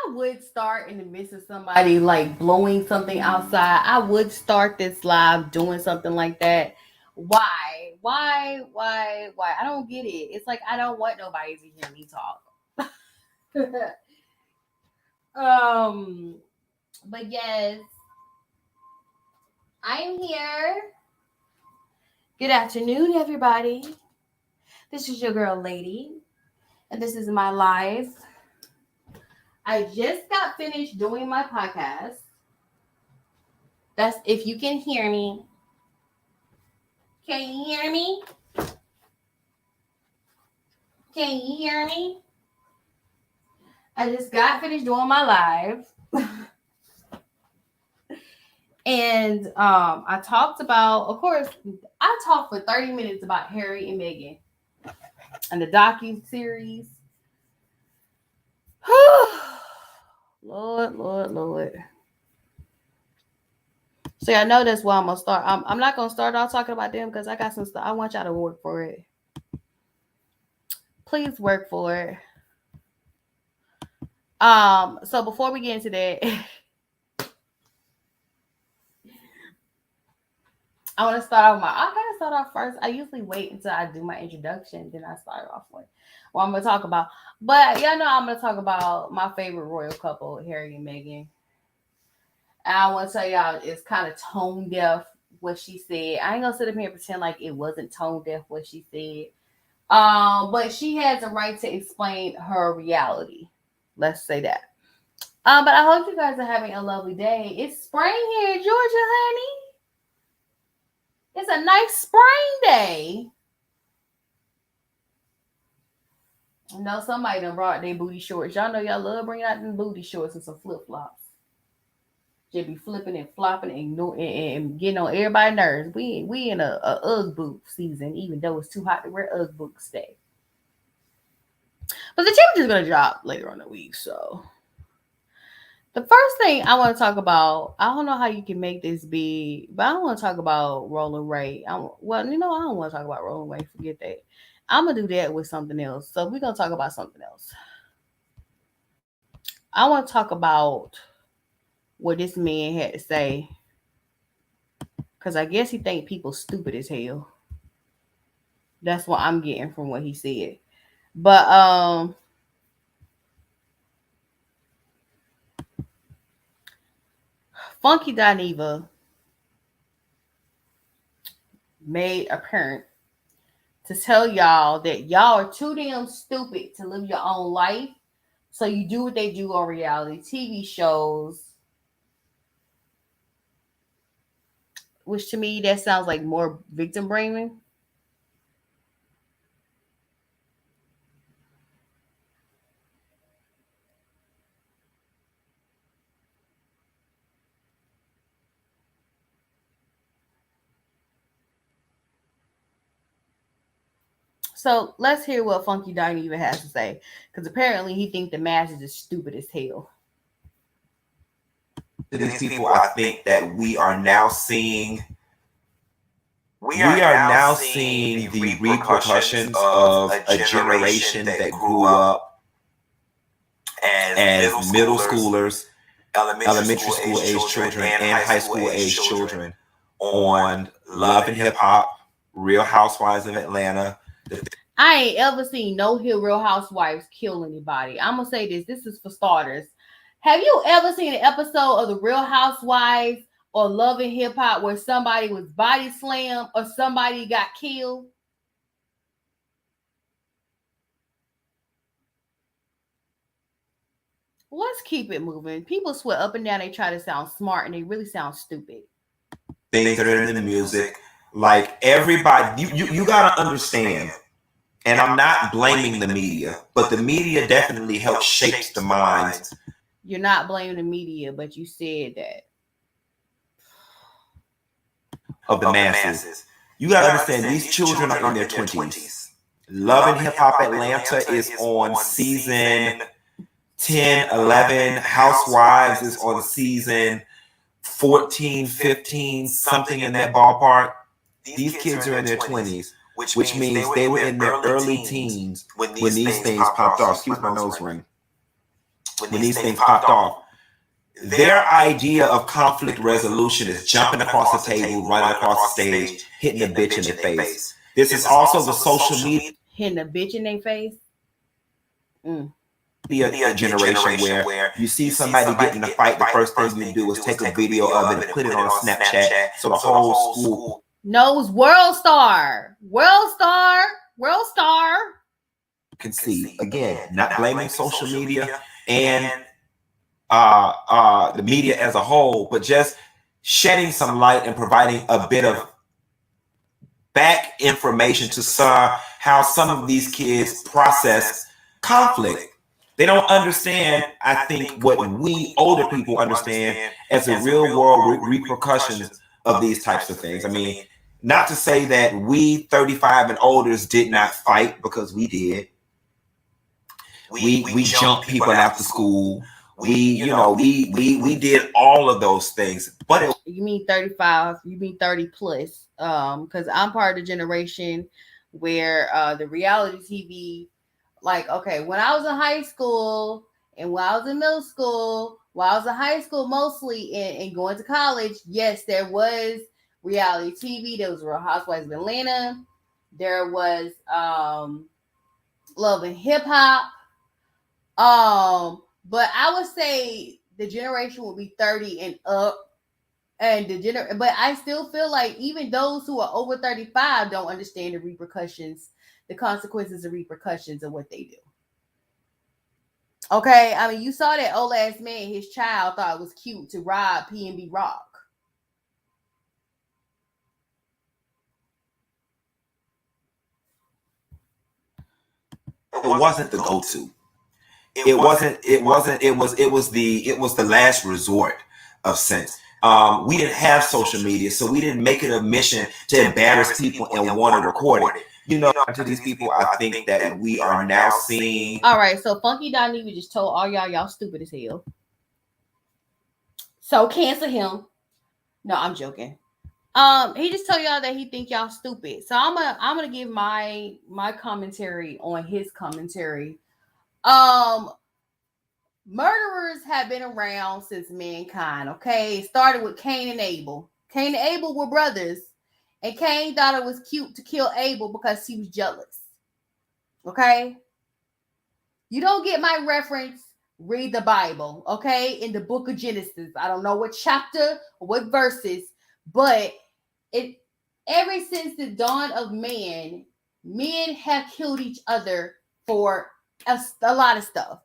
I would start in the midst of somebody like blowing something outside. I would start this live doing something like that. Why? Why? I don't get it. It's like I don't want nobody to hear me talk. um, but yes, I am here. Good afternoon, everybody. This is your girl, Lady, and this is my live. I just got finished doing my podcast. That's if you can hear me. Can you hear me? Can you hear me? I just got finished doing my live. And I talked about, of course, I talked for 30 minutes about Harry and Meghan and the docu-series. Lord. So I know that's why I'm gonna start. I'm not gonna start off talking about them because I got some stuff. I want y'all to work for it. Please work for it. So before we get into that, I want to start off I gotta start off first. I usually wait until I do my introduction, then I start off with what I'm gonna talk about. But y'all know I'm gonna talk about my favorite royal couple, Harry and Meghan. And I want to tell y'all it's kind of tone deaf what she said. I ain't gonna sit up here and pretend like it wasn't tone deaf what she said. But she has a right to explain her reality. Let's say that. But I hope you guys are having a lovely day. It's spring here in Georgia, honey. It's a nice spring day. I know somebody done brought their booty shorts. Y'all know y'all love bringing out them booty shorts and some flip-flops. Just be flipping and flopping and getting on everybody's nerves. We in a Ugg boot season, even though it's too hot to wear Ugg boots today. But the temperature's going to drop later on the week, so... The first thing I want to talk about, I don't know how you can make this big, but I don't want to talk about Rolling Ray. I don't want to talk about Rolling Ray. Forget that. I'm going to do that with something else. So we're going to talk about something else. I want to talk about what this man had to say. Because I guess he think people stupid as hell. That's what I'm getting from what he said. But, Funky Dineva made apparent to tell y'all that y'all are too damn stupid to live your own life. So you do what they do on reality TV shows. Which to me, that sounds like more victim blaming. So let's hear what Funky Dineva has to say. Because apparently he thinks the masses is stupid as hell. To these people, I think that we are now seeing the repercussions of a generation that grew up as middle schoolers, elementary school age children, and high school age children on Love and Hip Hop, Real Housewives of Atlanta. I ain't ever seen no Real Housewives kill anybody. I'm going to say this. This is for starters. Have you ever seen an episode of the Real Housewives or Love and Hip Hop where somebody was body slammed or somebody got killed? Let's keep it moving. People swear up and down they try to sound smart and they really sound stupid. Things that are in the music, like everybody, you got to understand. And I'm not blaming the media, but the media definitely helps shape the minds. You're not blaming the media, but you said that. Of the masses. You got to understand, these children are in their 20s. Love and Hip Hop Atlanta is on season 10, 11. Housewives is on season 14, 15, something in that ballpark. These kids are in their 20s. Which means they were in their early teens when these things popped off. Excuse my nose ring. when these things popped off, their idea of conflict resolution is jumping across the table, running across the stage, hitting a bitch in the face. This is also the social media. Hitting a bitch in their face. Be a generation where you see somebody getting in a fight, the first thing you do is take a video of it and put it on Snapchat so the whole school knows World Star can see. Again, not blaming social media and the media as a whole, but just shedding some light and providing a bit of back information to how some of these kids process conflict. They don't understand, I think, what we older people understand as the real world repercussions of these types of things. I mean, not to say that we 35 and olders did not fight, because we did. We jumped people after school. We did all of those things. But you mean 35? You mean 30 plus? Because I'm part of the generation where the reality TV. Like, okay, when I was in high school and when I was in middle school, while I was in high school mostly and going to college, yes, there was reality TV. There was Real Housewives of Atlanta. There was Love and Hip Hop. But I would say the generation will be 30 and up. And but I still feel like even those who are over 35 don't understand the repercussions, the consequences and repercussions of what they do. Okay, I mean, you saw that old ass man, his child thought it was cute to rob P&B Rock. It wasn't the go-to. It was the last resort of sense. We didn't have social media, so we didn't make it a mission to embarrass people and want to record it. You know, to these people, I think that we are now seeing. All right, so Funky Dineva just told all y'all stupid as hell. So cancel him. No, I'm joking. He just told y'all that he think y'all stupid. So I'm gonna give my commentary on his commentary. Murderers have been around since mankind. Okay, it started with Cain and Abel. Cain and Abel were brothers. And Cain thought it was cute to kill Abel because he was jealous. Okay? You don't get my reference, read the Bible, okay? In the book of Genesis. I don't know what chapter or what verses, but ever since the dawn of man, men have killed each other for a lot of stuff.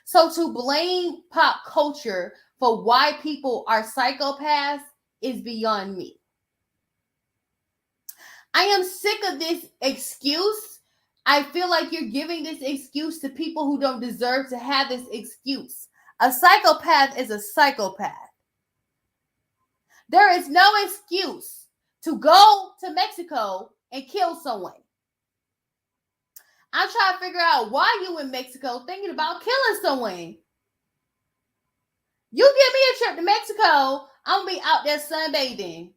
So to blame pop culture for why people are psychopaths is beyond me. I am sick of this excuse. I feel like you're giving this excuse to people who don't deserve to have this excuse. A psychopath is a psychopath. There is no excuse to go to Mexico and kill someone. I'm trying to figure out why you in Mexico thinking about killing someone. You give me a trip to Mexico, I'm going to be out there sunbathing.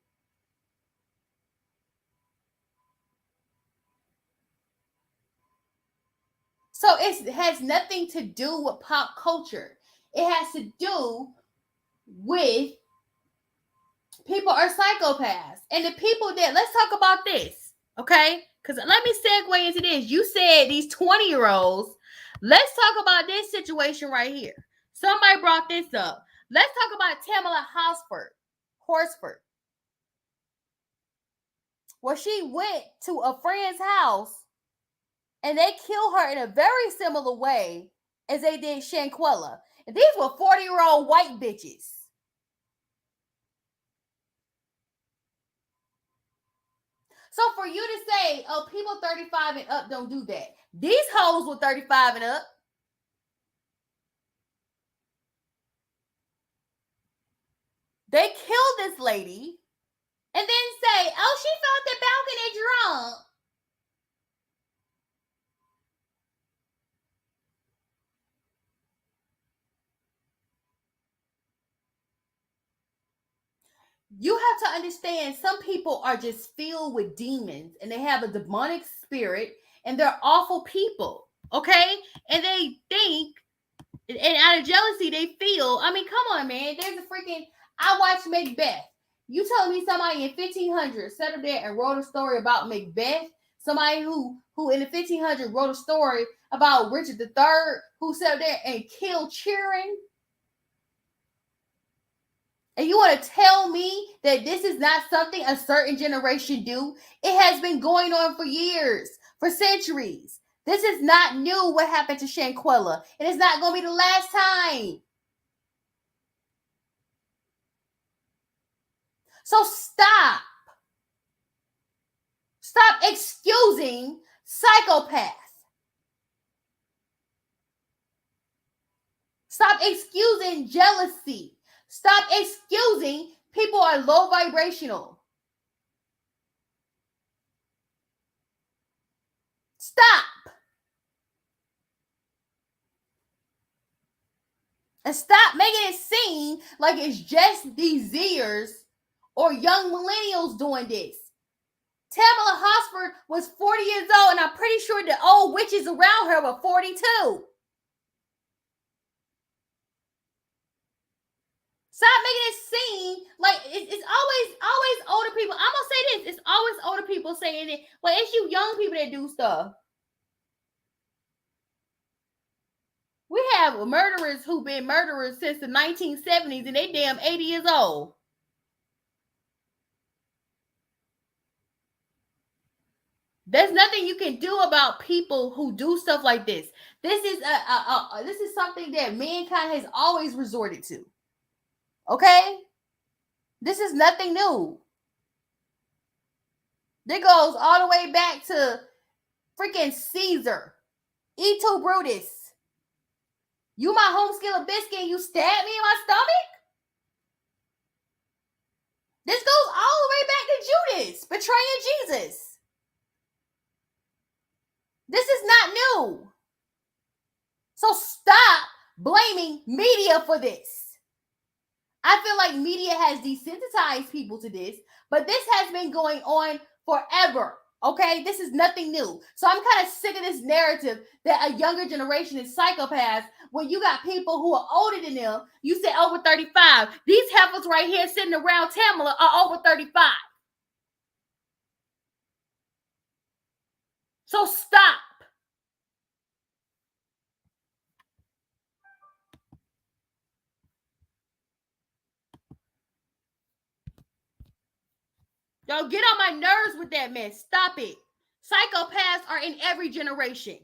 So it has nothing to do with pop culture. It has to do with people are psychopaths. And the people that, let's talk about this, okay? Because let me segue into this. You said these 20-year-olds. Let's talk about this situation right here. Somebody brought this up. Let's talk about Tamala Horsford. Well, she went to a friend's house and they killed her in a very similar way as they did Shanquella. And these were 40-year-old white bitches. So for you to say, oh, people 35 and up don't do that. These hoes were 35 and up. They killed this lady and then say, oh, she felt the balcony drunk. You have to understand, some people are just filled with demons and they have a demonic spirit and they're awful people, okay? And they think, and of jealousy they feel. I mean, come on, man. There's a freaking. I watched Macbeth. You telling me somebody in 1500 sat up there and wrote a story about Macbeth? Somebody who in the 1500 wrote a story about Richard III, who sat up there and killed cheering? And you want to tell me that this is not something a certain generation do? It has been going on for years, for centuries. This is not new what happened to Shanquella. It is not going to be the last time. So stop. Stop excusing psychopaths. Stop excusing jealousy. Stop excusing people are low vibrational. Stop. And stop making it seem like it's just these Zers or young millennials doing this. Tamala Hosford was 40 years old, and I'm pretty sure the old witches around her were 42. Stop making it seem like it's always older people. I'm gonna say this: it's always older people saying it. Well, it's you young people that do stuff. We have murderers who've been murderers since the 1970s, and they damn 80 years old. There's nothing you can do about people who do stuff like this. This is something that mankind has always resorted to. Okay? This is nothing new. This goes all the way back to freaking Caesar. E2 Brutus. You my home skillet biscuit and you stabbed me in my stomach? This goes all the way back to Judas betraying Jesus. This is not new. So stop blaming media for this. I feel like media has desensitized people to this, but this has been going on forever. Okay, this is nothing new. So I'm kind of sick of this narrative that a younger generation is psychopaths when you got people who are older than them. You said over 35. These heifers right here sitting around Tamala are over 35. So stop. Y'all get on my nerves with that mess. Stop it. Psychopaths are in every generation.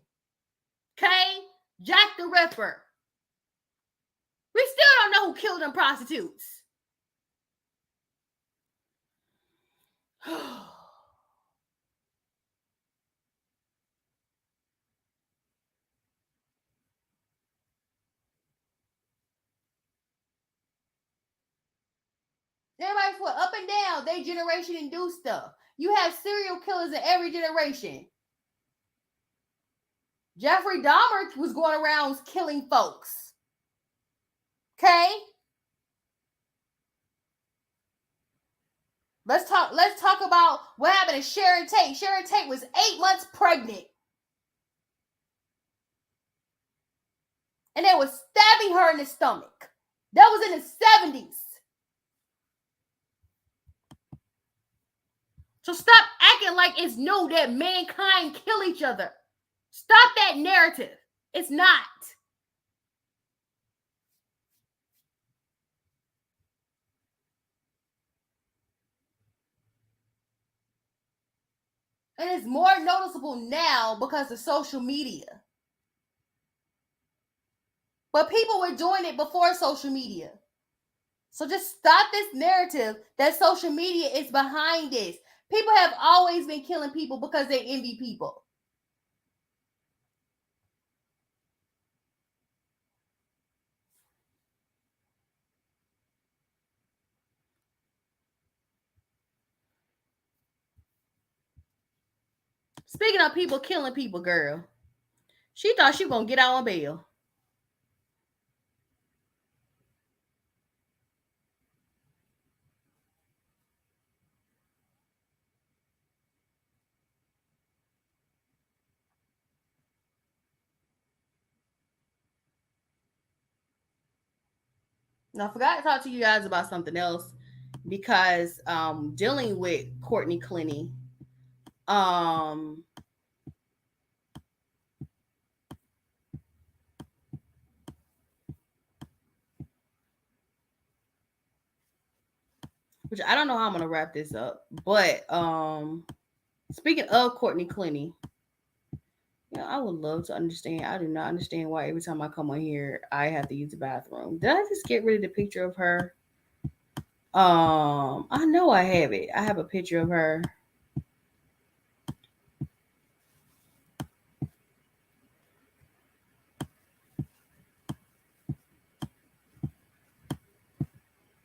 Okay? Jack the Ripper. We still don't know who killed them prostitutes. Everybody's what up and down. They generation and do stuff. You have serial killers in every generation. Jeffrey Dahmer was going around killing folks. Okay? Let's talk about what happened to Sharon Tate. Sharon Tate was 8 months pregnant. And they were stabbing her in the stomach. That was in the 70s. So stop acting like it's new that mankind kill each other. Stop that narrative. It's not. And it's more noticeable now because of social media. But people were doing it before social media. So just stop this narrative that social media is behind this. People have always been killing people because they envy people. Speaking of people killing people, girl, she thought she was going to get out on bail. I forgot to talk to you guys about something else because dealing with Courtney Clenny, um which I don't know how I'm gonna wrap this up, but speaking of Courtney Clenny, yeah, I would love to understand. I do not understand why every time I come on here I have to use the bathroom. Did I just get rid of the picture of her? I know I have it. I have a picture of her.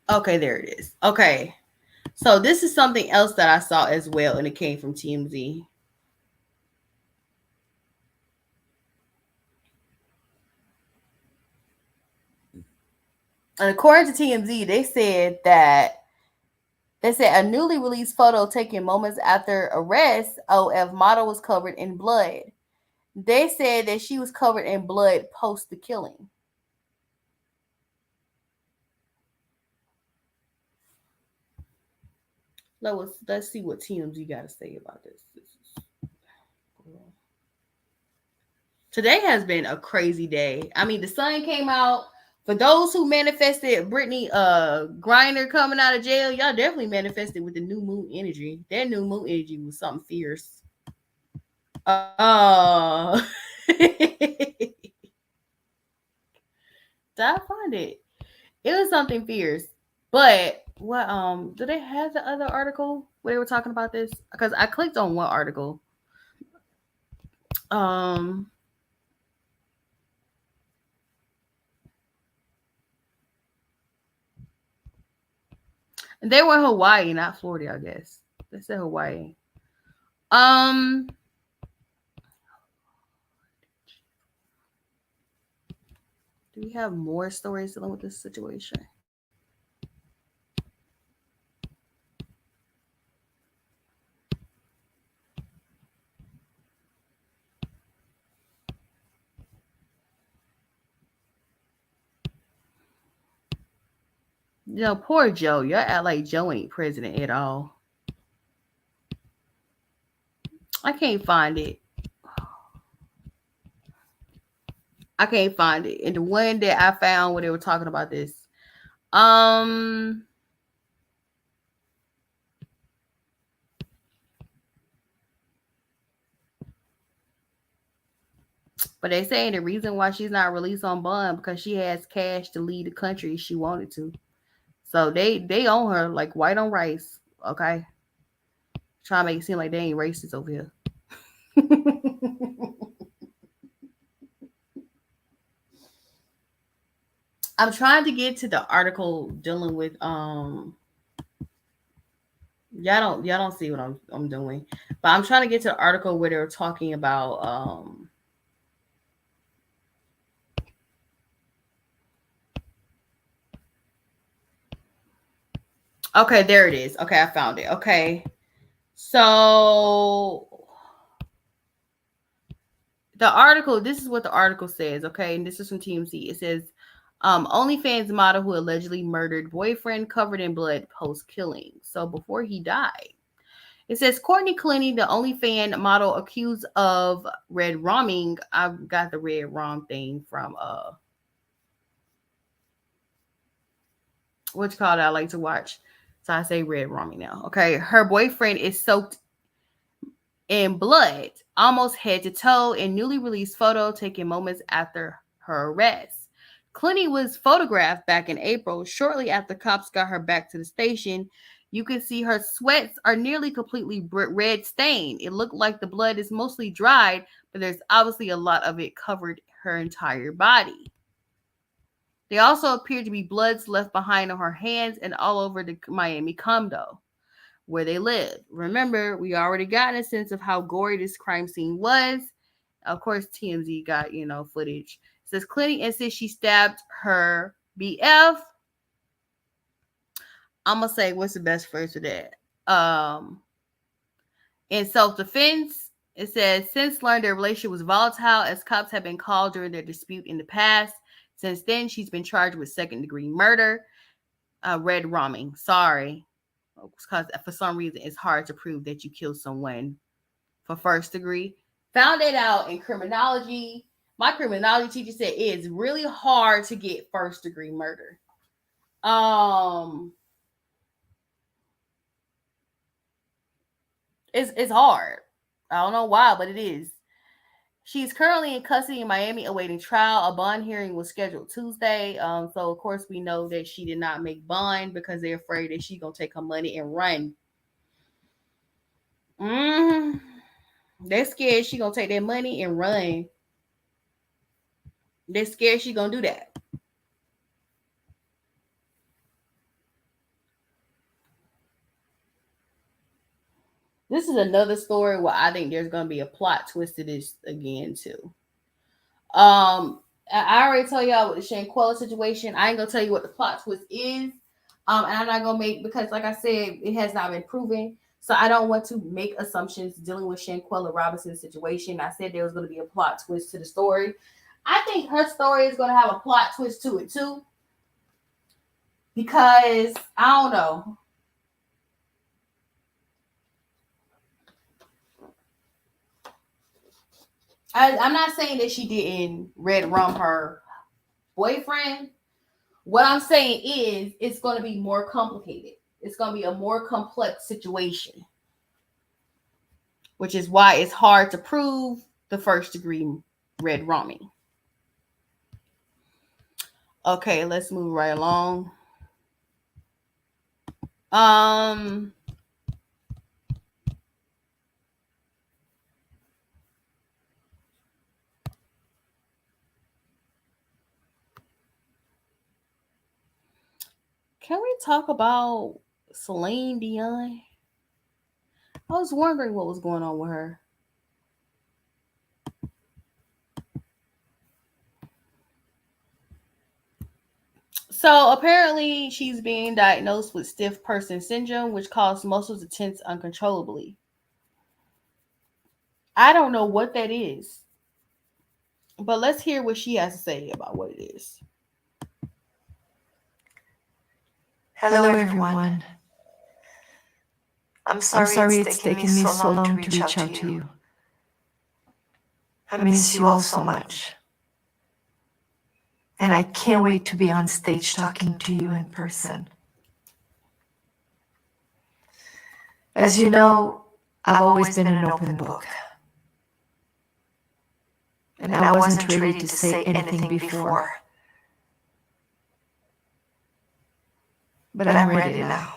Okay, there it is. Okay. So this is something else that I saw as well, and it came from TMZ. And according to TMZ, they said a newly released photo taken moments after arrest, OF model was covered in blood. They said that she was covered in blood post the killing. Let's see what TMZ got to say about this. Today has been a crazy day. I mean, the sun came out. For those who manifested Brittany Griner coming out of jail, y'all definitely manifested with the new moon energy. That new moon energy was something fierce. Did I find it? It was something fierce. But what do they have the other article where they were talking about this? Because I clicked on one article. Um they were in Hawaii, not Florida, I guess. They said Hawaii. Um do we have more stories dealing with this situation? Poor Joe. Y'all act like Joe ain't president at all. I can't find it. I can't find it. And the one that I found where they were talking about this. Um but they saying the reason why she's not released on bond because she has cash to lead the country if she wanted to. So they own her like white on rice. Okay. Try to make it seem like they ain't racist over here. I'm trying to get to the article dealing with y'all don't see what I'm doing. But I'm trying to get to the article where they're talking about okay, there it is. Okay, I found it. Okay. So the article, this is what the article says, okay? And this is from TMZ. It says OnlyFans model who allegedly murdered boyfriend covered in blood post killing. So before he died. It says Courtney Clenny, the OnlyFans model accused of red romming. I've got the red rom thing from what you call it? I like to watch. So I say red romming now. Okay. Her boyfriend is soaked in blood, almost head to toe, in newly released photo taken moments after her arrest. Clenny was photographed back in April, shortly after cops got her back to the station. You can see her sweats are nearly completely red stained. It looked like the blood is mostly dried, but there's obviously a lot of it covered her entire body. There also appeared to be bloods left behind on her hands and all over the Miami condo where they live. Remember, we already got a sense of how gory this crime scene was. Of course, TMZ got, footage. It says Clenny insists she stabbed her BF. I'm going to say, what's the best phrase for that? In self-defense, it says, since learned their relationship was volatile as cops have been called during their dispute in the past. Since then, she's been charged with second-degree murder, red ramming. Sorry, because for some reason it's hard to prove that you killed someone for first degree. Found it out in criminology. My criminology teacher said it's really hard to get first degree murder. Um, it's hard. I don't know why, but it is. She's currently in custody in Miami awaiting trial. A bond hearing was scheduled Tuesday. So of course we know that she did not make bond because they're afraid that she's gonna take her money and run. Mm, they're scared she gonna take their money and run. They're scared she gonna do that. This is another story where I think there's gonna be a plot twist to this again too. I already told y'all with the Shanquella situation. I ain't gonna tell you what the plot twist is. And I'm not gonna make because, like I said, it has not been proven. So I don't want to make assumptions dealing with Shanquella Robinson's situation. I said there was gonna be a plot twist to the story. I think her story is gonna have a plot twist to it too. Because I don't know. I'm not saying that she didn't red rum her boyfriend. What I'm saying is it's going to be more complicated. It's going to be a more complex situation, which is why it's hard to prove the first degree red rumming. Okay, let's move right along. Can we talk about Celine Dion? I was wondering what was going on with her. So apparently she's being diagnosed with stiff person syndrome, which causes muscles to tense uncontrollably. I don't know what that is, but let's hear what she has to say about what it is. Hello, everyone. I'm sorry it's taken me so long to reach out to you. I miss you all so much. And I can't wait to be on stage talking to you in person. As you know, I've always been an open book. And I wasn't ready to say anything before. But I'm ready now.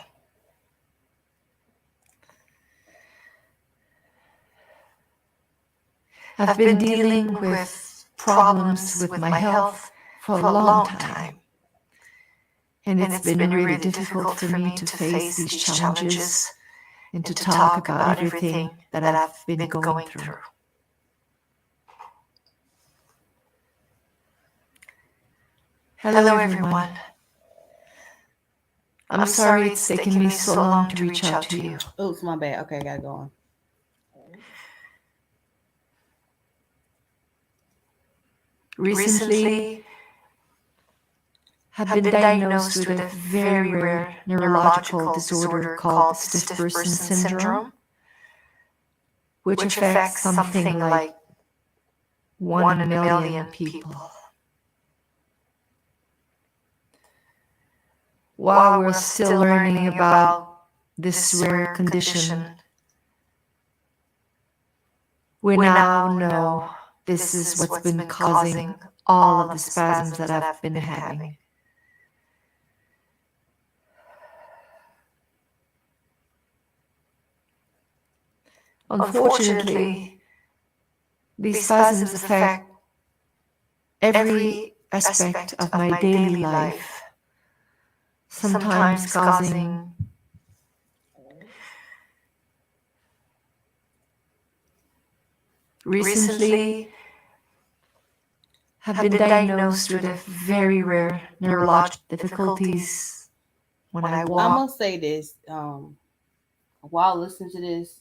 I've been dealing with problems with my health for a long time. And it's been really difficult for me to face these challenges and to talk about everything that I've been going through. Hello, everyone. I'm sorry it's taken me so long to reach out to you. Oops, my bad. Okay, I gotta go on. Recently, have been diagnosed with a very rare neurological disorder called stiff person syndrome, which affects something like 1 in a million people. While we're still learning about this rare condition, we now know this is what's been causing all of the spasms that I've been having. Unfortunately, these spasms affect every aspect of my daily life, sometimes causing recently have been diagnosed with a very rare neurological difficulties when I walk. I'm gonna say this while listening to this.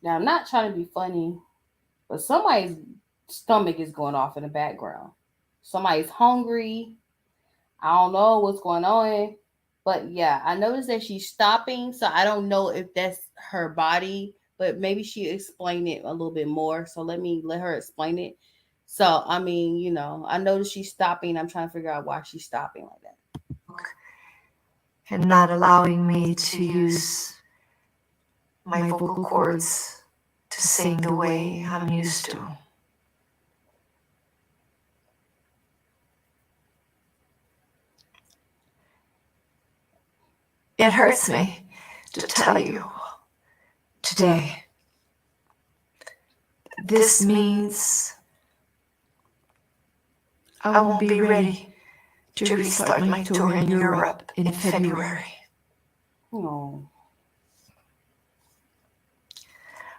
Now, I'm not trying to be funny, but somebody's stomach is going off in the background. somebody's hungry. I don't know what's going on. But yeah, I noticed that she's stopping. So I don't know if that's her body, but maybe she explained it a little bit more. So let her explain it. So I mean, I noticed she's stopping. I'm trying to figure out why she's stopping like that. And not allowing me to use my vocal cords to sing the way I'm used to. It hurts me to tell you today. This means I won't be ready to restart my tour in Europe in February. Oh.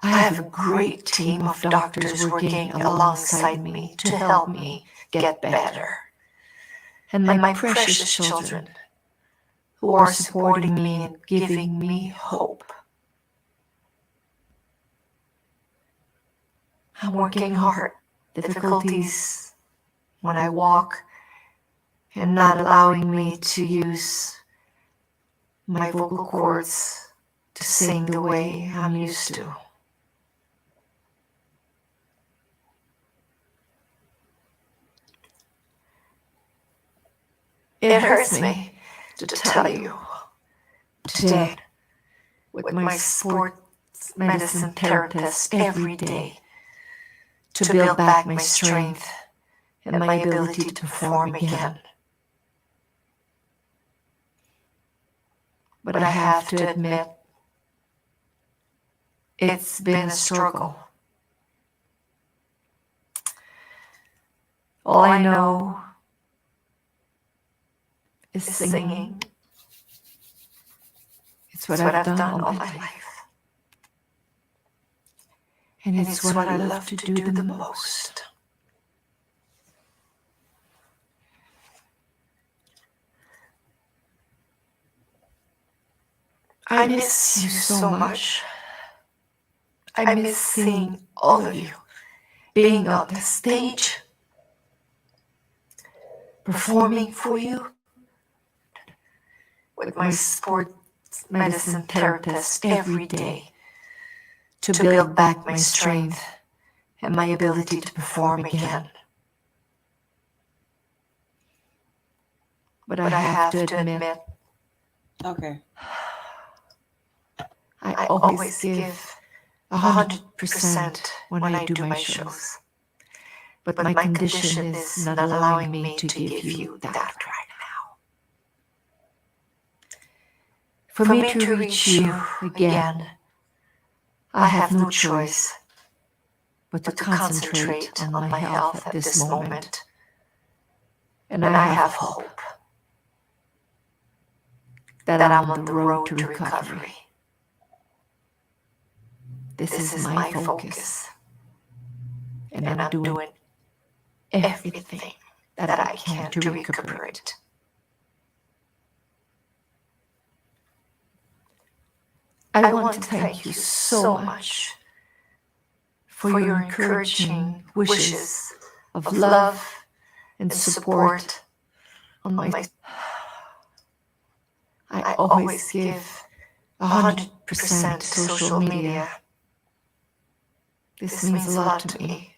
I have a great team of doctors working alongside me to help me get better. And my precious children who are supporting me and giving me hope. I'm working hard. Difficulties when I walk and not allowing me to use my vocal cords to sing the way I'm used to. It hurts me to tell you today with my sports medicine therapist every day to build back my strength and my ability to perform again. But I have to admit, it's been a struggle. All I know is singing. It's what I've done all my life. And it's what I love to do the most. I miss you so much. I miss seeing all of you being on the stage, performing for you with my sports medicine therapist every day to build back my strength and my ability to perform again. But I have to admit, Okay. I always give 100% when I do my shows. But my condition is not allowing me to give you that right now. For me to reach you again, I have no choice but to concentrate on my health at this moment. And I have hope that I'm on the road to recovery. This is my focus. And I'm doing everything that I can to recuperate. I want to thank you so much for your encouraging wishes of love and support on my. I always give 100% to social media. This means a lot to me.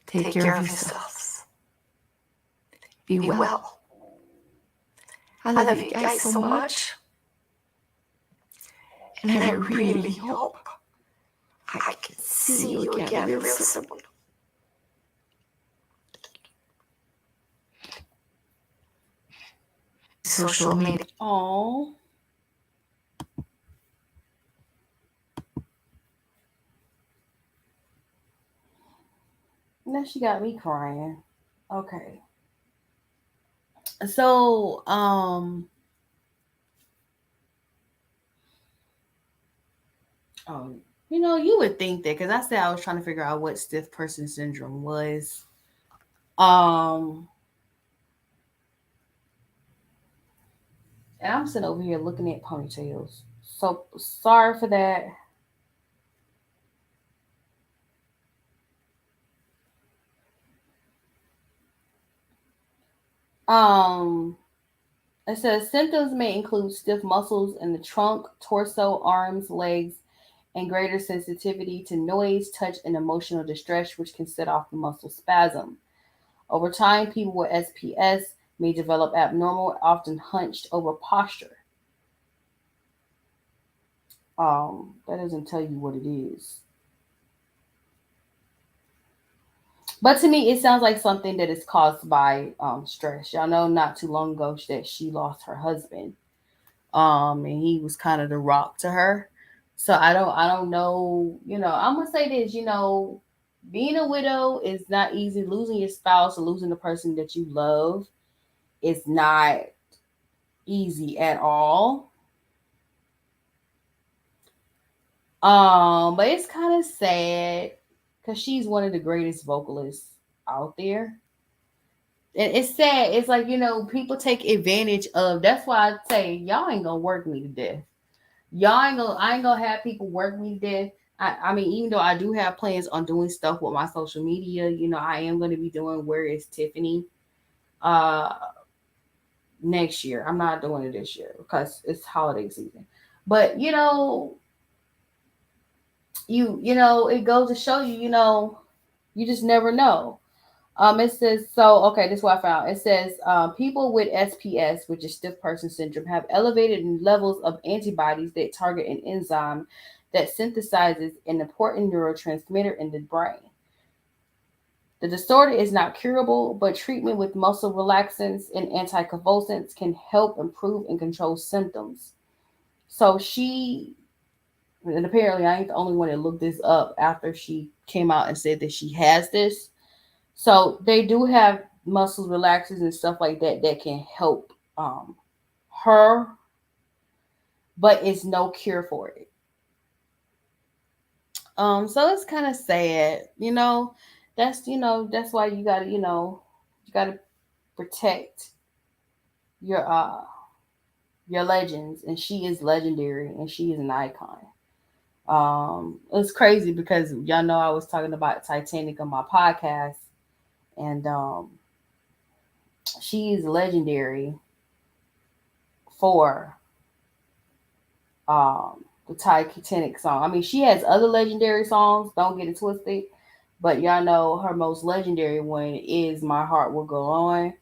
Take care of yourselves. Be well. I love you guys so much. And I really hope I can see you again real soon. Social media. Oh. Now she got me crying. Okay. So, oh, you would think that because I said I was trying to figure out what stiff person syndrome was. Um, and I'm sitting over here looking at ponytails. So sorry for that. Um, it says symptoms may include stiff muscles in the trunk, torso, arms, legs, and greater sensitivity to noise, touch, and emotional distress, which can set off the muscle spasm. Over time, people with SPS may develop abnormal, often hunched over posture. That doesn't tell you what it is. But to me, it sounds like something that is caused by stress. Y'all know not too long ago that she lost her husband. And he was kind of the rock to her. So I don't know, I'm gonna say this, being a widow is not easy. Losing your spouse or losing the person that you love is not easy at all. But it's kind of sad because she's one of the greatest vocalists out there. And it's sad. It's like, people take advantage of. That's why I say y'all ain't gonna work me to death. I ain't gonna have people work me to death. I mean, even though I do have plans on doing stuff with my social media, I am gonna be doing Where is Tiffany uh next year. I'm not doing it this year because it's holiday season. But it goes to show you, you just never know. It says so. Okay, this is what I found. It says people with SPS, which is stiff person syndrome, have elevated levels of antibodies that target an enzyme that synthesizes an important neurotransmitter in the brain. The disorder is not curable, but treatment with muscle relaxants and anticonvulsants can help improve and control symptoms. So and apparently I ain't the only one that looked this up after she came out and said that she has this. So they do have muscle relaxers and stuff like that that can help her, but it's no cure for it. So it's kind of sad, that's why you gotta protect your legends, and she is legendary and she is an icon. It's crazy because y'all know I was talking about Titanic on my podcast, and she is legendary for the Titanic song. I mean, she has other legendary songs, don't get it twisted, but y'all know her most legendary one is My Heart Will Go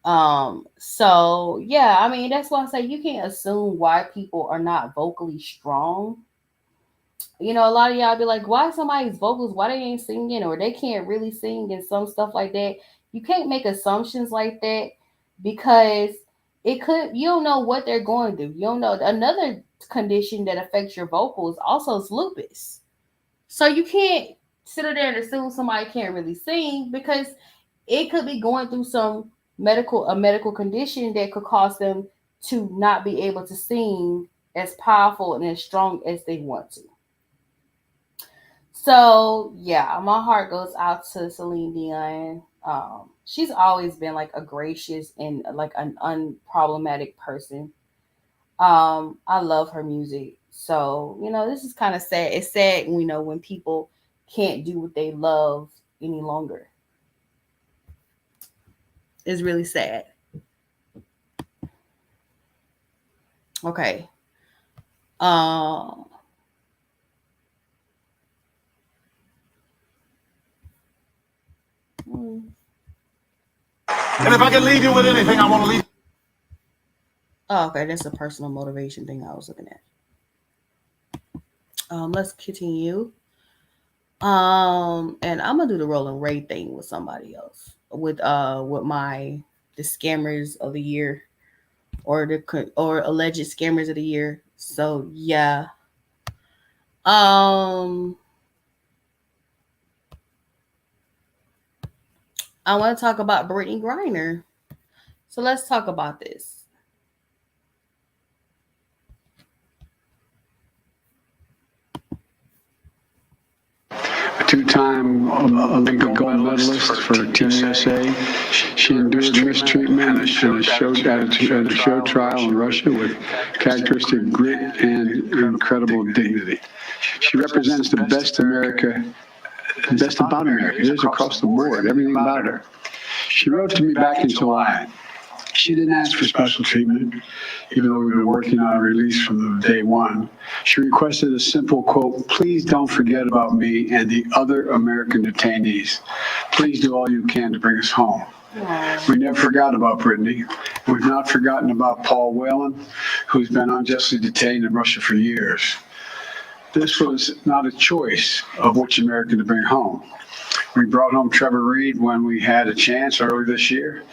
On. So yeah, I mean, that's why I say you can't assume why people are not vocally strong. A lot of y'all be like, why somebody's vocals, why they ain't singing, or they can't really sing and some stuff like that. You can't make assumptions like that because you don't know what they're going through. You don't know. Another condition that affects your vocals also is lupus. So you can't sit there and assume somebody can't really sing because it could be going through a medical condition that could cause them to not be able to sing as powerful and as strong as they want to. So yeah, my heart goes out to Celine Dion. She's always been like a gracious and like an unproblematic person. I love her music. So, this is kind of sad. It's sad, when people can't do what they love any longer. It's really sad. Okay. Um And if I can leave you with anything, I want to leave. Oh, okay, that's a personal motivation thing I was looking at. Let's continue. And I'm gonna do the Rolling Ray thing with somebody else with the scammers of the year or alleged scammers of the year. So yeah. I want to talk about Brittany Griner. So let's talk about this. A two-time Olympic gold medalist for Team USA. She endured mistreatment at a show trial in Russia with characteristic grit and incredible dignity. She represents the best America, the best about America. It is across the board, everything about her. She wrote to me back in July. She didn't ask for special treatment, even though we've been working on a release from the day one. She requested a simple quote, "Please don't forget about me and the other American detainees. Please do all you can to bring us home." We never forgot about Brittany. We've not forgotten about Paul Whelan, who's been unjustly detained in Russia for years. This was not a choice of which American to bring home. We brought home Trevor Reed when we had a chance earlier this year.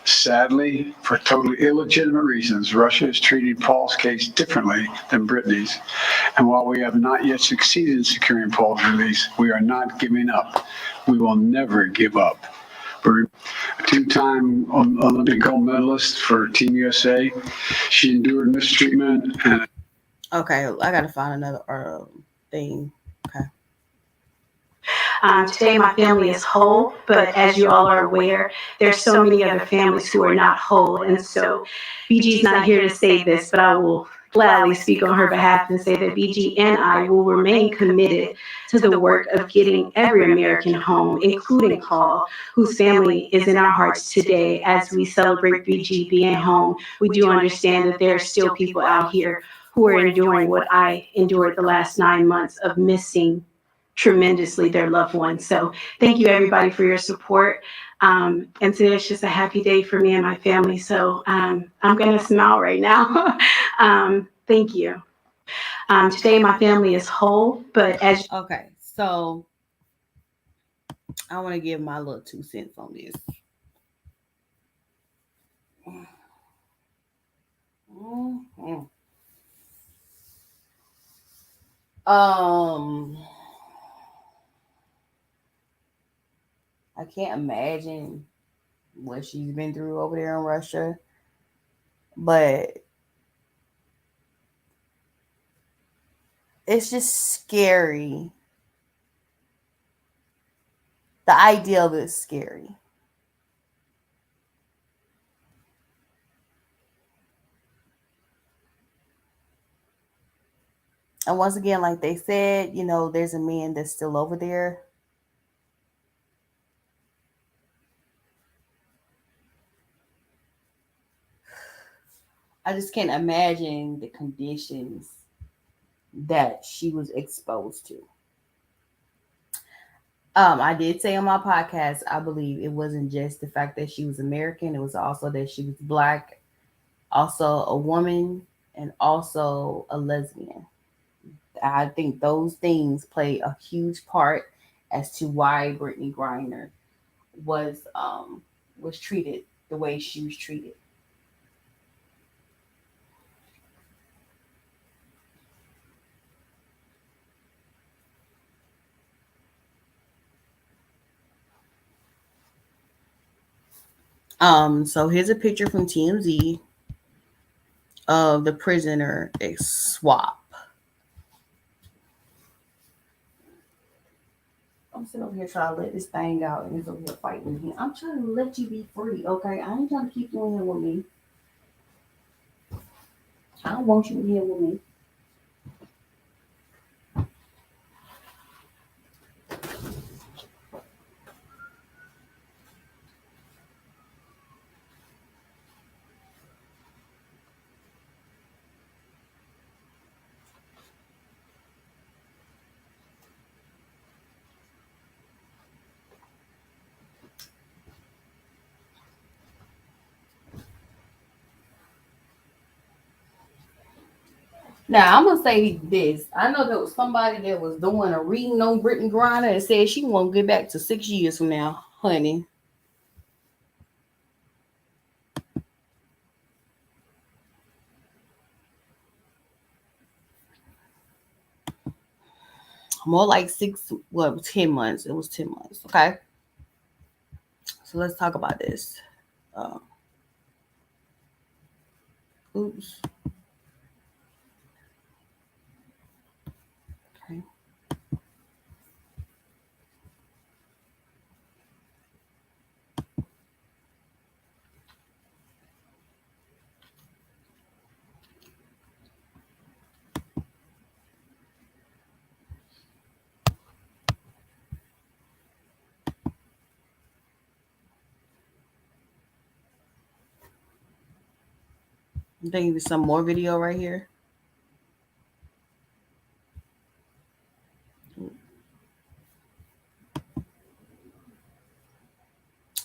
Sadly, for totally illegitimate reasons, Russia is treating Paul's case differently than Brittany's. And while we have not yet succeeded in securing Paul's release, we are not giving up. We will never give up. We're a two-time Olympic gold medalist for Team USA. She endured mistreatment and Okay, I gotta find another thing. Okay. Today, my family is whole, but as you all are aware, there's so many other families who are not whole. And so BG's not here to say this, but I will gladly speak on her behalf and say that BG and I will remain committed to the work of getting every American home, including Paul, whose family is in our hearts today as we celebrate BG being home. We do understand that there are still people out here who are enduring what I endured the last 9 months of missing tremendously their loved ones. So thank you everybody for your support. And today is just a happy day for me and my family. So I'm going to smile right now. Thank you. Today my family is whole, but as Okay, so I want to give my little 2 cents on this. Mhm. I can't imagine what she's been through over there in Russia, but it's just scary. The idea of it is scary. And once again, like they said, there's a man that's still over there. I just can't imagine the conditions that she was exposed to. I did say on my podcast, I believe it wasn't just the fact that she was American, it was also that she was black, also a woman, and also a lesbian. I think those things play a huge part as to why Brittany Griner was treated the way she was treated. So here's a picture from TMZ of the prisoner swap. I'm sitting over here trying to let this thing out, and it's over here fighting me. I'm trying to let you be free, okay? I ain't trying to keep you in here with me. I don't want you in here with me. Now I'm gonna say this. I know there was somebody that was doing a reading on Brittany Griner and said she won't get back to 6 years from now, honey. More like 10 months. It was 10 months. Okay. So let's talk about this. Uh, oops. Okay. I think there's some more video right here.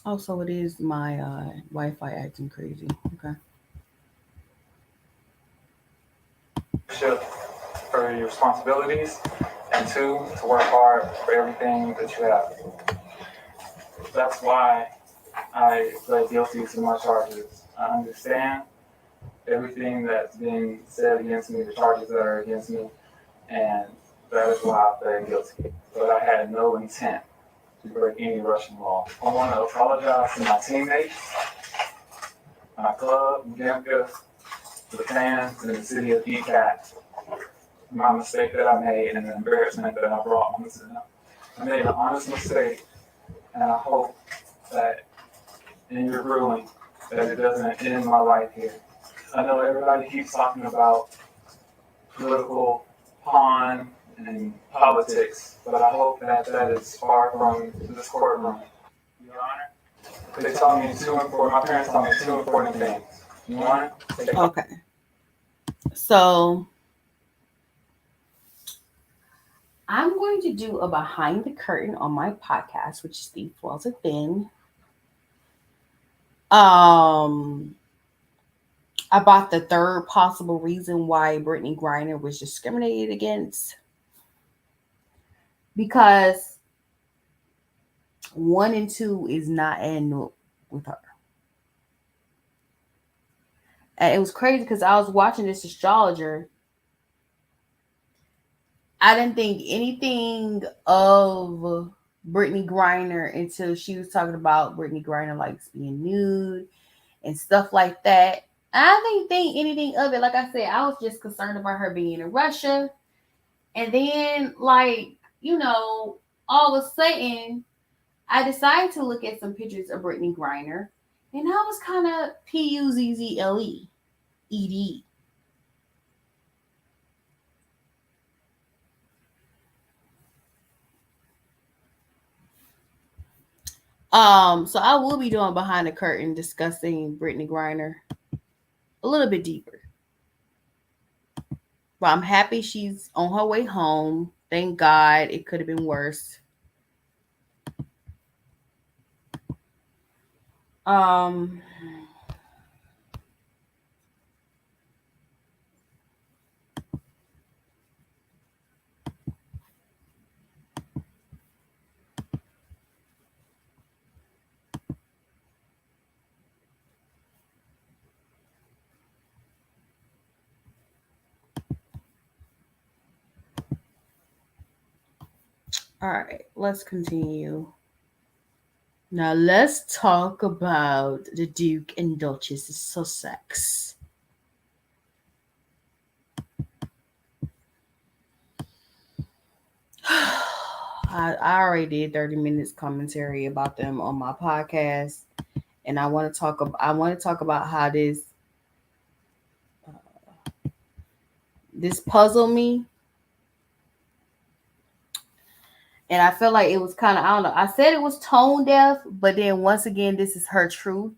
Oh, so it is my Wi-Fi acting crazy. Okay. For your responsibilities, and 2, to work hard for everything that you have. That's why I pled guilty to my charges. I understand everything that's being said against me, the charges that are against me, and that is why I pled guilty. But I had no intent to break any Russian law. I want to apologize to my teammates, my club, Gemka, the fans, and the city of ECAT. My mistake that I made and the embarrassment that I brought onto them. I made an honest mistake, and I hope that in your ruling that it doesn't end my life here. I know everybody keeps talking about political pawn and politics, but I hope that that is far from this courtroom. Your Honor, they taught me my parents taught me 2 important things. One, okay. So I'm going to do a behind the curtain on my podcast, which is The Flaws Within. About the third possible reason why Brittany Griner was discriminated against. Because 1 and 2 is not adding up with her. And it was crazy because I was watching this astrologer. I didn't think anything of Brittany Griner until she was talking about Brittany Griner likes being nude and stuff like that. I didn't think anything of it. Like I said, I was just concerned about her being in Russia. And then, like, you know, all of a sudden, I decided to look at some pictures of Brittany Griner. And I was kind of Puzzle ED. So I will be doing behind the curtain discussing Brittany Griner a little bit deeper. But I'm happy she's on her way home. Thank God. It could have been worse. All right, let's continue. Now let's talk about the Duke and Duchess of Sussex. I already did 30 minutes commentary about them on my podcast, and I want to talk about how this puzzled me. And I feel like it was kind of, I don't know. I said it was tone deaf, but then once again, this is her truth.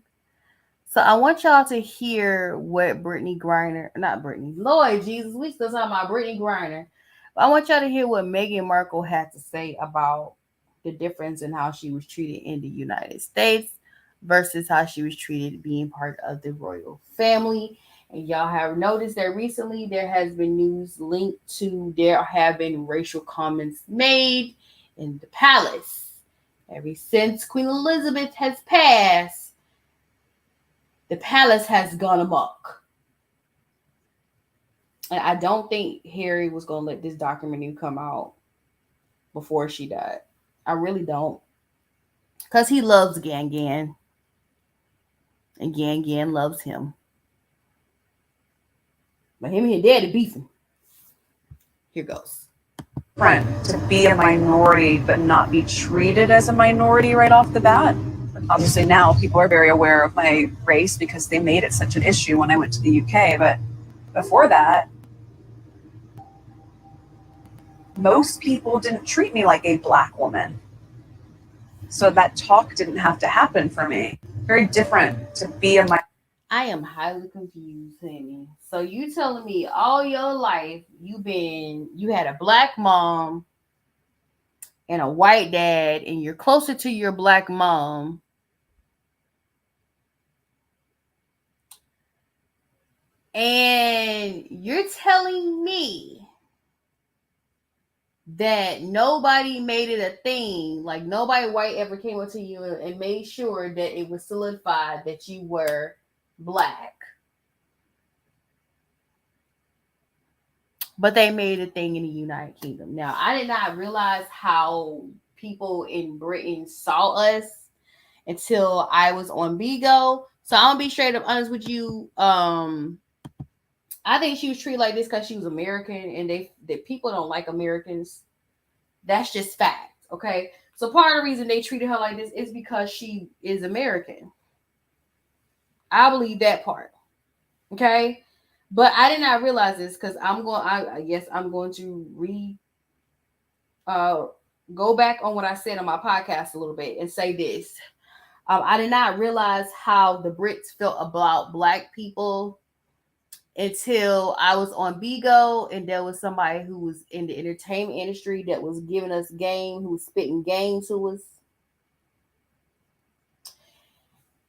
So I want y'all to hear what Lord Jesus, we still talking about Brittany Griner. But I want y'all to hear what Meghan Markle had to say about the difference in how she was treated in the United States versus how she was treated being part of the royal family. And y'all have noticed that recently there has been news linked to there have been racial comments made in the palace. Ever since Queen Elizabeth has passed, the palace has gone amok. And I don't think Harry was going to let this documentary come out before she died. I really don't. Because he loves Gan. And Gan loves him. But him and his daddy beefing. Here goes. To be a minority but not be treated as a minority right off the bat. Obviously now people are very aware of my race because they made it such an issue when I went to the UK, but before that, most people didn't treat me like a Black woman. So that talk didn't have to happen for me. Very different to be a minority. I am highly confused, honey. So you telling me all your life you had a black mom and a white dad, and you're closer to your black mom, and you're telling me that nobody made it a thing, like nobody white ever came up to you and made sure that it was solidified that you were black, but they made a thing in the United Kingdom. Now, I did not realize how people in Britain saw us until I was on Bigo. So I'm gonna be straight up honest with you. I think she was treated like this because she was American, and the people don't like Americans. That's just fact, okay? So part of the reason they treated her like this is because she is American. I believe that part, okay? But I did not realize this because I guess I'm going to uh go back on what I said on my podcast a little bit and say this. I did not realize how the Brits felt about black people until I was on Bigo and there was somebody who was in the entertainment industry that was giving us game, who was spitting game to us.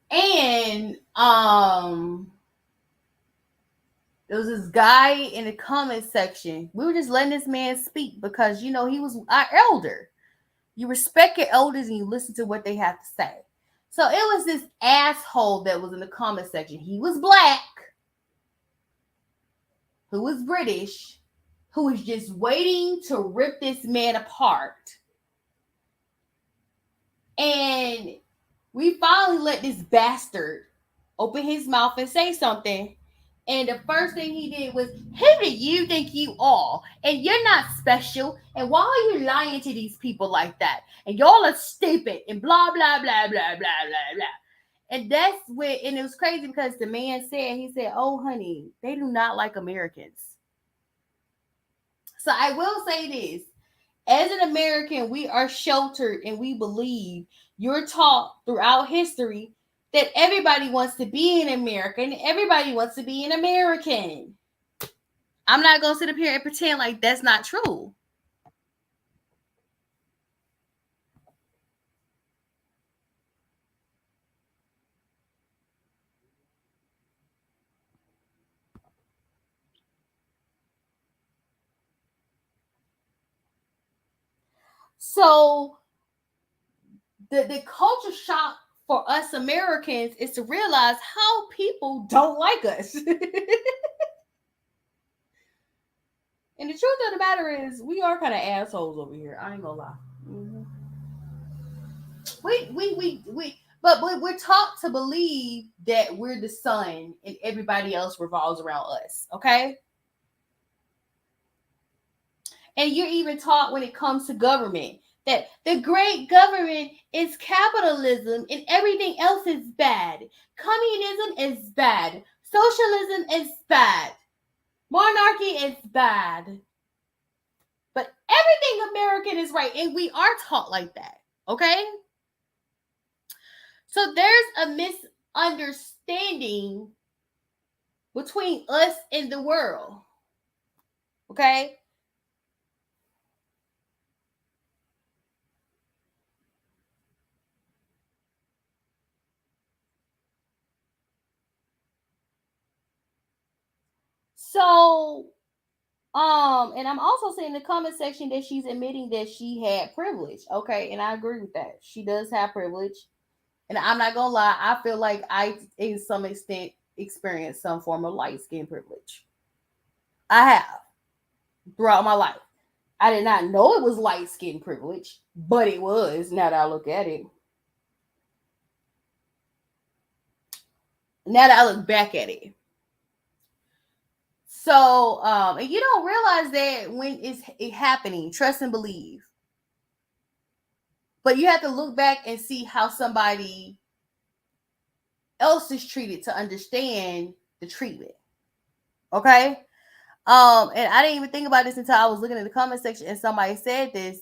And there was this guy in the comment section. We were just letting this man speak because he was our elder. You respect your elders and you listen to what they have to say. So it was this asshole that was in the comment section. He was black, who was British, who was just waiting to rip this man apart. And we finally let this bastard open his mouth and say something. And the first thing he did was, who do you think you are? And you're not special. And why are you lying to these people like that? And y'all are stupid and blah, blah, blah, blah, blah, blah, blah. And that's when, and it was crazy because the man he said, oh, honey, they do not like Americans. So I will say this. As an American, we are sheltered and we believe you're taught throughout history that everybody wants to be an American and everybody wants to be an American. I'm not going to sit up here and pretend like that's not true. So the culture shock for us Americans is to realize how people don't like us. And the truth of the matter is, we are kind of assholes over here. I ain't gonna lie. Mm-hmm. But we're taught to believe that we're the sun and everybody else revolves around us. Okay. And you're even taught when it comes to government that the great government is capitalism and everything else is bad. Communism is bad. Socialism is bad. Monarchy is bad. But everything American is right. And we are taught like that. Okay? So there's a misunderstanding between us and the world. Okay? So, and I'm also seeing in the comment section that she's admitting that she had privilege. Okay, and I agree with that. She does have privilege. And I'm not gonna lie, I feel like I, in some extent, experienced some form of light skin privilege. I have throughout my life. I did not know it was light skin privilege, but it was. Now that I look at it, now that I look back at it. So, and you don't realize that when it's happening, trust and believe. But you have to look back and see how somebody else is treated to understand the treatment. Okay? And I didn't even think about this until I was looking at the comment section and somebody said this.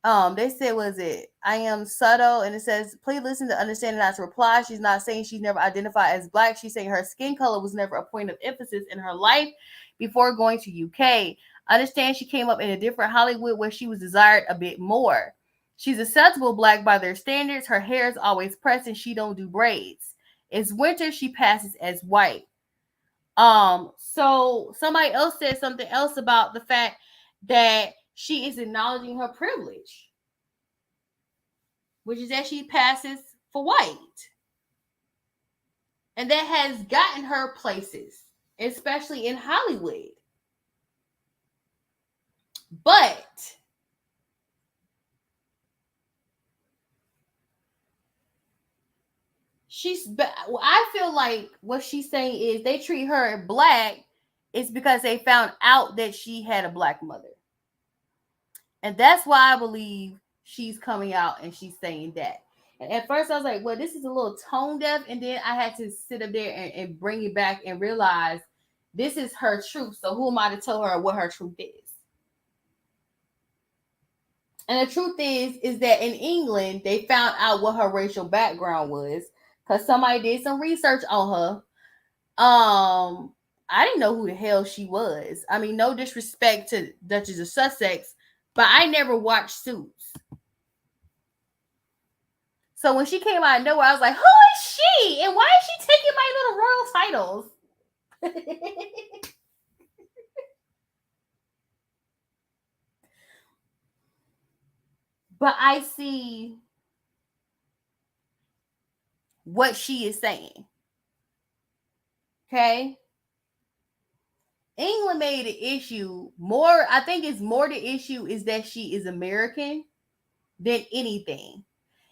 They said, was it, I am subtle, and it says, please listen to understand and not to reply. She's not saying she's never identified as black. She's saying her skin color was never a point of emphasis in her life before going to UK. Understand she came up in a different Hollywood where she was desired a bit more. She's acceptable black by their standards. Her hair is always pressed and she don't do braids. It's winter, she passes as white. So somebody else said something else about the fact that she is acknowledging her privilege, which is that she passes for white. And that has gotten her places, especially in Hollywood. But I feel like what she's saying is they treat her black is because they found out that she had a black mother. And that's why I believe she's coming out and she's saying that. And at first I was like, well, this is a little tone deaf. And then I had to sit up there and bring it back and realize this is her truth. So who am I to tell her what her truth is? And the truth is that in England, they found out what her racial background was because somebody did some research on her. I didn't know who the hell she was. I mean, no disrespect to Duchess of Sussex, but I never watched Suits. So when she came out of nowhere, I was like, who is she? And why is she taking my little royal titles? But I see what she is saying. Okay? England made an issue more. I think it's more the issue is that she is American than anything.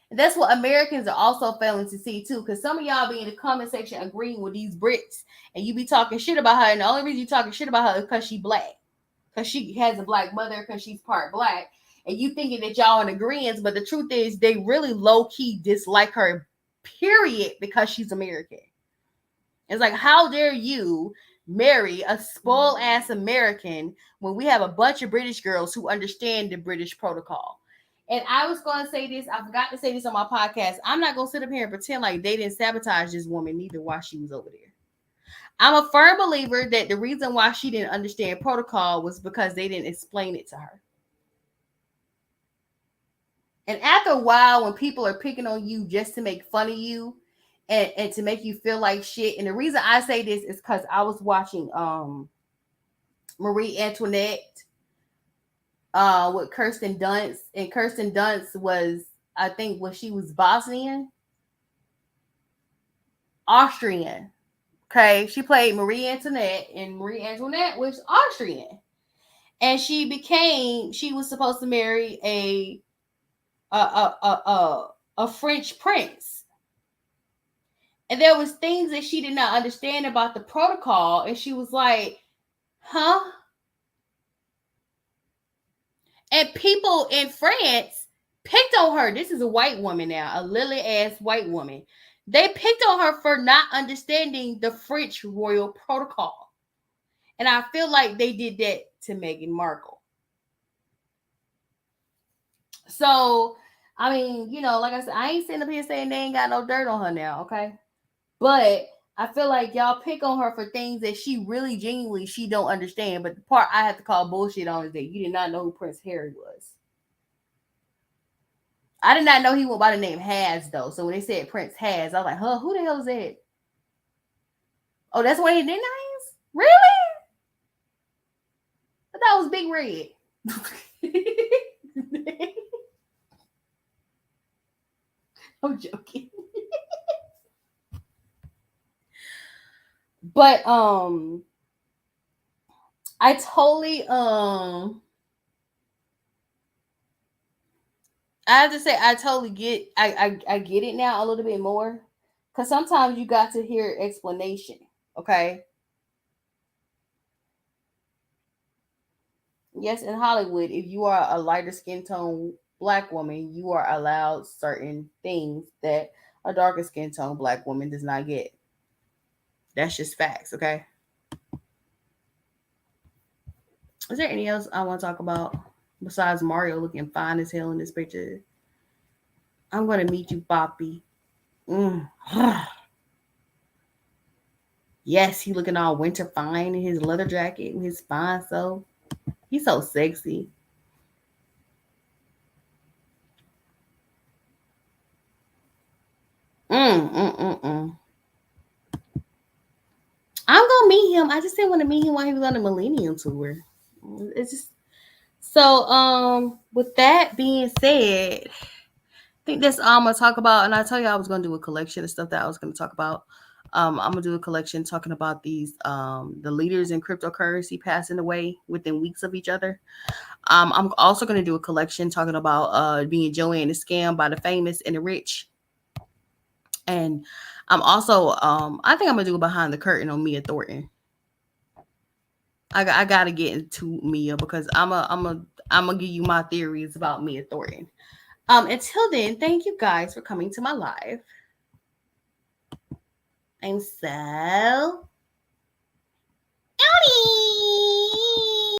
And that's what Americans are also failing to see too. Because some of y'all be in the comment section agreeing with these Brits and you be talking shit about her. And the only reason you talking shit about her is because she black. Because she has a black mother, because she's part black. And you thinking that y'all in agreement, but the truth is they really low-key dislike her, period, because she's American. It's like, how dare you marry a spoiled ass American when we have a bunch of British girls who understand the British protocol? And I was going to say this, I forgot to say this on my podcast. I'm not going to sit up here and pretend like they didn't sabotage this woman neither while she was over there. I'm a firm believer that the reason why she didn't understand protocol was because they didn't explain it to her. And after a while, when people are picking on you just to make fun of you and to make you feel like shit, and the reason I say this is because I was watching Marie Antoinette with Kirsten Dunst, and Kirsten Dunst was, I think, when she was Bosnian, Austrian. Okay, she played Marie Antoinette, and Marie Antoinette was Austrian, and she was supposed to marry a French prince, and there was things that she did not understand about the protocol, and she was like, "Huh?" And people in France picked on her. This is a white woman now, a lily ass white woman. They picked on her for not understanding the French royal protocol. And I feel like they did that to Meghan Markle. So, I mean, like I said, I ain't sitting up here saying they ain't got no dirt on her now, okay? But I feel like y'all pick on her for things that she really genuinely, she don't understand. But the part I have to call bullshit on is that you did not know who Prince Harry was. I did not know he went by the name Has, though. So when they said Prince Has, I was like, huh, who the hell is that? Oh, that's one of his nicknames? Really? I thought it was Big Red. I'm joking. But I totally I have to say I totally get I get it now a little bit more, because sometimes you got to hear explanation. Okay. Yes, in Hollywood, if you are a lighter skin tone black woman, you are allowed certain things that a darker skin tone black woman does not get. That's just facts, okay? Is there anything else I want to talk about? Besides Mario looking fine as hell in this picture. I'm gonna meet you, Poppy. Yes, he looking all winter fine in his leather jacket with his fine self. He's so sexy. I'm gonna meet him. I just didn't want to meet him while he was on the Millennium Tour. It's just so. With that being said, I think that's all I'm gonna talk about. And I tell you, I was gonna do a collection of stuff that I was gonna talk about. I'm gonna do a collection talking about these the leaders in cryptocurrency passing away within weeks of each other. I'm also gonna do a collection talking about being Joanne the scam by the famous and the rich. And I'm also I think I'm gonna do a behind the curtain on Mia Thornton. I gotta get into Mia because I'm gonna give you my theories about Mia Thornton. Until then, thank you guys for coming to my live. I'm so